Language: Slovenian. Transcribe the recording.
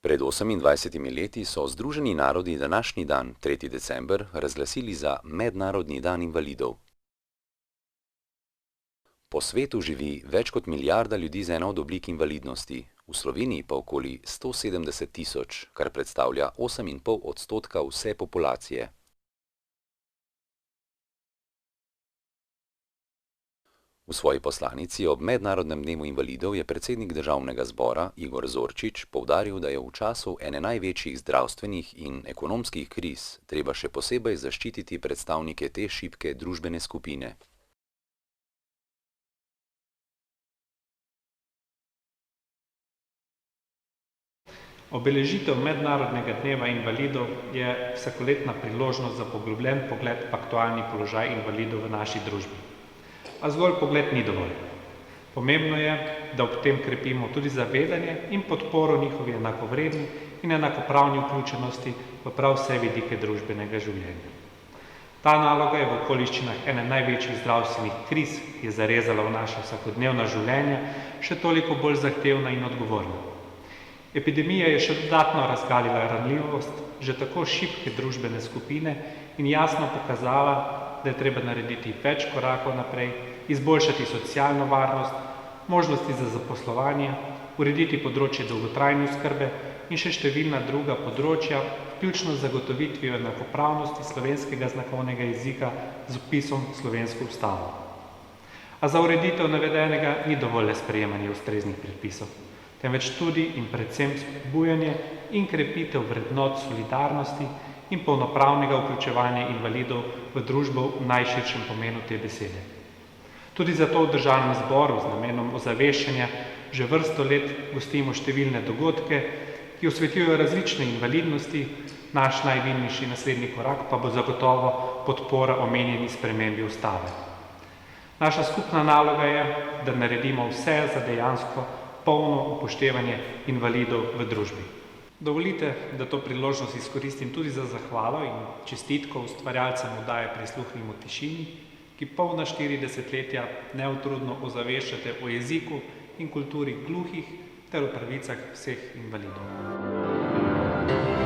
Pred 28 leti so Združeni narodi današnji dan, 3. december, razglasili za Mednarodni dan invalidov. Po svetu živi več kot milijarda ljudi z eno od oblik invalidnosti, v Sloveniji pa okoli 170 tisoč, kar predstavlja 8,5% vse populacije. V svoji poslanici ob Mednarodnem dnevu invalidov je predsednik državnega zbora Igor Zorčič poudaril, da je v času ene največjih zdravstvenih in ekonomskih kriz treba še posebej zaščititi predstavnike te šibke družbene skupine. Obeležitev Mednarodnega dneva invalidov je vsakoletna priložnost za poglobljen pogled v aktualni položaj invalidov v naši družbi. A zgolj pogled ni dovolj. Pomembno je, da ob tem krepimo tudi zavedanje in podporo njihovi enakovredni in enakopravni vključenosti v prav vse vidike družbenega življenja. Ta naloga je v okoliščinah ene največjih zdravstvenih kriz, ki je zarezala v naša vsakodnevna življenja, še toliko bolj zahtevna in odgovorna. Epidemija je še dodatno razgalila ranljivost že tako šibke družbene skupine in jasno pokazala, da je treba narediti več korakov naprej, izboljšati socialno varnost, možnosti za zaposlovanje, urediti področje dolgotrajne oskrbe in še številna druga področja, vključno z zagotovitvijo enakopravnosti slovenskega znakovnega jezika z vpisom v slovensko ustavo. A za ureditev navedenega ni dovolj le sprejemanje ustreznih predpisov, temveč tudi in predvsem spodbujanje in krepitev vrednot solidarnosti in polnopravnega vključevanja invalidov v družbo v najširšem pomenu te besede. Tudi zato v Državnem zboru z namenom ozaveščanja že vrsto let gostimo številne dogodke, ki osvetljujejo različne invalidnosti, naš najvidnejši naslednji korak pa bo zagotovo podpora omenjeni spremembi ustave. Naša skupna naloga je, da naredimo vse za dejansko polno upoštevanje invalidov v družbi. Dovolite, da to priložnost izkoristim tudi za zahvalo in čestitko ustvarjalcem oddaje Prisluhnimo tišini, ki polna 4 desetletja neutrudno ozaveščate o jeziku in kulturi gluhih ter o pravicah vseh invalidov.